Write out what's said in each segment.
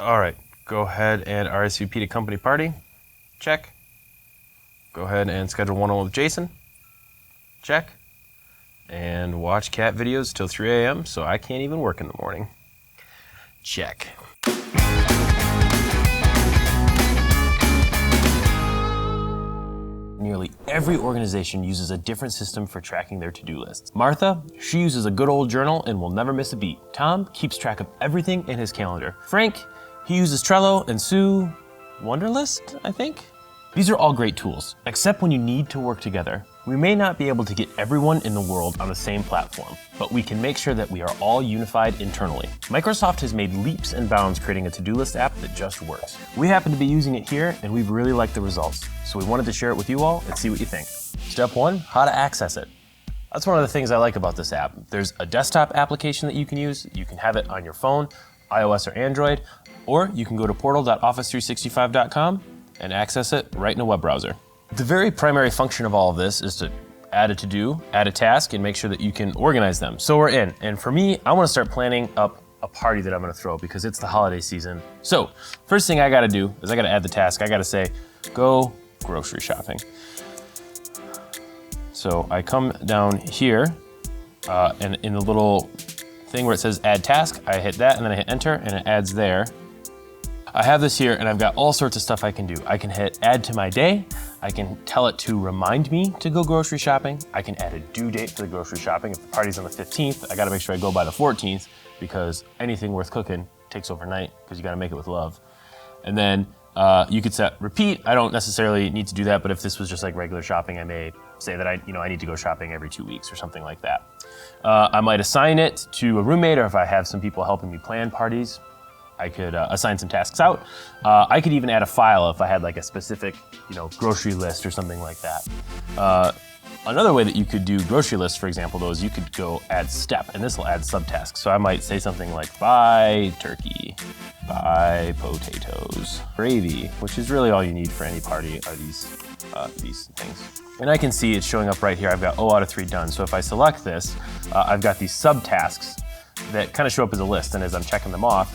All right, go ahead and RSVP to company party. Check. Go ahead and schedule one-on-one with Jason. Check. And watch cat videos till 3 a.m. so I can't even work in the morning. Check. Nearly every organization uses a different system for tracking their to-do lists. Martha, she uses a good old journal and will never miss a beat. Tom keeps track of everything in his calendar. Frank, he uses Trello, and Sue, Wunderlist, I think? These are all great tools, except when you need to work together. We may not be able to get everyone in the world on the same platform, but we can make sure that we are all unified internally. Microsoft has made leaps and bounds creating a to-do list app that just works. We happen to be using it here, and we've really liked the results, so we wanted to share it with you all and see what you think. Step 1, how to access it. That's one of the things I like about this app. There's a desktop application that you can use. You can have it on your phone, iOS or Android, or you can go to portal.office365.com and access it right in a web browser. The very primary function of all of this is to add a to-do, add a task, and make sure that you can organize them. So we're in, and for me, I wanna start planning up a party that I'm gonna throw because it's the holiday season. So, first thing I gotta do is I gotta add the task. I gotta say, go grocery shopping. So I come down here, and in the little thing where it says add task, I hit that and then I hit enter and it adds there. I have this here and I've got all sorts of stuff I can do. I can hit add to my day. I can tell it to remind me to go grocery shopping. I can add a due date for the grocery shopping. If the party's on the 15th, I gotta make sure I go by the 14th because anything worth cooking takes overnight because you gotta make it with love. And then you could set repeat. I don't necessarily need to do that, but if this was just like regular shopping, I may say that I need to go shopping every 2 weeks or something like that. I might assign it to a roommate, or if I have some people helping me plan parties, I could assign some tasks out. I could even add a file if I had like a specific, grocery list or something like that. Another way that you could do grocery lists, for example, though, is you could go add step, and this will add subtasks. So I might say something like buy turkey, buy potatoes, gravy, which is really all you need for any party are these things. And I can see it's showing up right here. I've got 0 out of 3 done. So if I select this, I've got these subtasks that kind of show up as a list, and as I'm checking them off,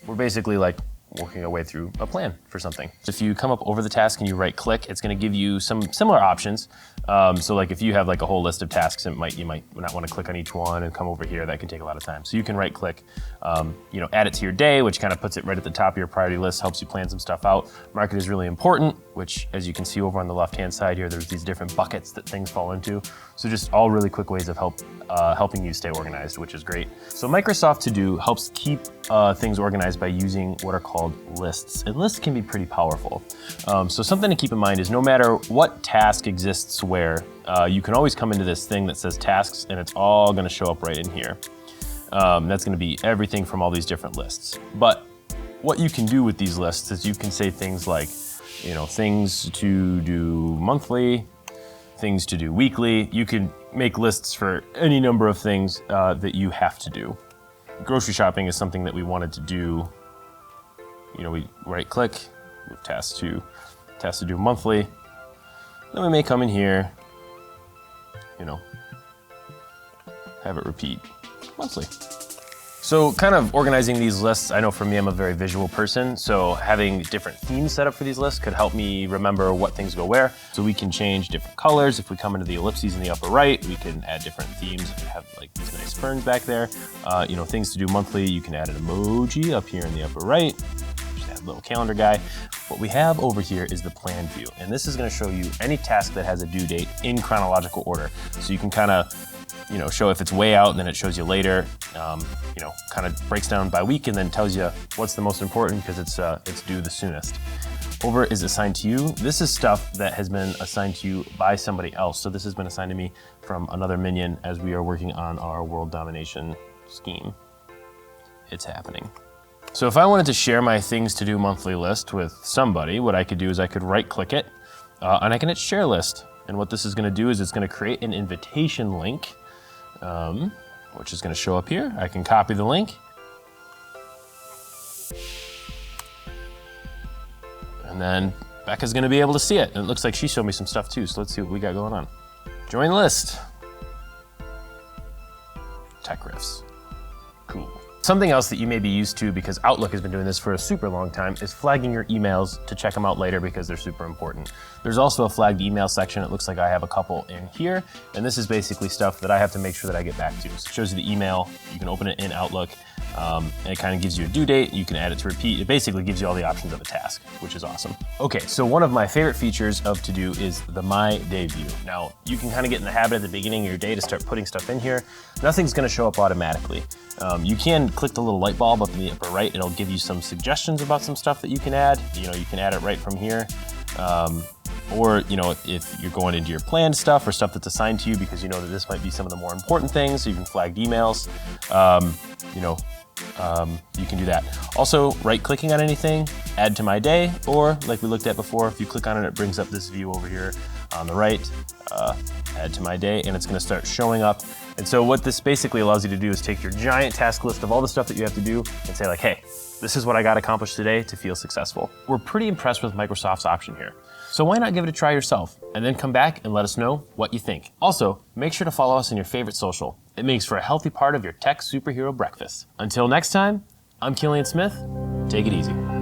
we're basically like working our way through a plan for something. If you come up over the task and you right click, it's gonna give you some similar options. So like if you have like a whole list of tasks, you might not wanna click on each one and come over here. That can take a lot of time. So you can right click, add it to your day, which kind of puts it right at the top of your priority list, helps you plan some stuff out. Mark it is really important, which as you can see over on the left-hand side here, there's these different buckets that things fall into. So just all really quick ways of helping you stay organized, which is great. So Microsoft To Do helps keep things organized by using what are called lists. And lists can be pretty powerful. So something to keep in mind is no matter what task exists where, you can always come into this thing that says tasks and it's all gonna show up right in here. That's gonna be everything from all these different lists. But what you can do with these lists is you can say things like, things to do monthly, things to do weekly. You can make lists for any number of things that you have to do. Grocery shopping is something that we wanted to do. We right click, move task to do monthly. Then we may come in here, have it repeat monthly. So kind of organizing these lists, I know for me, I'm a very visual person, so having different themes set up for these lists could help me remember what things go where. So we can change different colors. If we come into the ellipses in the upper right, we can add different themes. If we have like these nice ferns back there, things to do monthly, you can add an emoji up here in the upper right. Just add a little calendar guy. What we have over here is the plan view, and this is gonna show you any task that has a due date in chronological order. So you can kind of show if it's way out and then it shows you later, kind of breaks down by week and then tells you what's the most important because it's due the soonest. Over is assigned to you. This is stuff that has been assigned to you by somebody else. So this has been assigned to me from another minion as we are working on our world domination scheme. It's happening. So if I wanted to share my things to do monthly list with somebody, what I could do is I could right click it and I can hit share list. And what this is gonna do is it's gonna create an invitation link, which is gonna show up here. I can copy the link. And then Becca's gonna be able to see it. And it looks like she showed me some stuff too, so let's see what we got going on. Join list. Tech Riffs. Cool. Something else that you may be used to, because Outlook has been doing this for a super long time, is flagging your emails to check them out later because they're super important. There's also a flagged email section. It looks like I have a couple in here, and this is basically stuff that I have to make sure that I get back to. So it shows you the email, you can open it in Outlook, and it kind of gives you a due date, you can add it to repeat. It basically gives you all the options of a task, which is awesome. Okay, so one of my favorite features of To-Do is the My Day view. Now, you can kind of get in the habit at the beginning of your day to start putting stuff in here. Nothing's gonna show up automatically. You can click the little light bulb up in the upper right. It'll give you some suggestions about some stuff that you can add. You can add it right from here. Or, if you're going into your planned stuff or stuff that's assigned to you because you know that this might be some of the more important things, so you can flag emails, you can do that. Also, right-clicking on anything, add to my day, or like we looked at before, if you click on it, it brings up this view over here on the right, add to my day, and it's gonna start showing up. And so what this basically allows you to do is take your giant task list of all the stuff that you have to do and say like, hey, this is what I got accomplished today to feel successful. We're pretty impressed with Microsoft's option here. So why not give it a try yourself and then come back and let us know what you think. Also, make sure to follow us on your favorite social. It makes for a healthy part of your tech superhero breakfast. Until next time, I'm Killian Smith. Take it easy.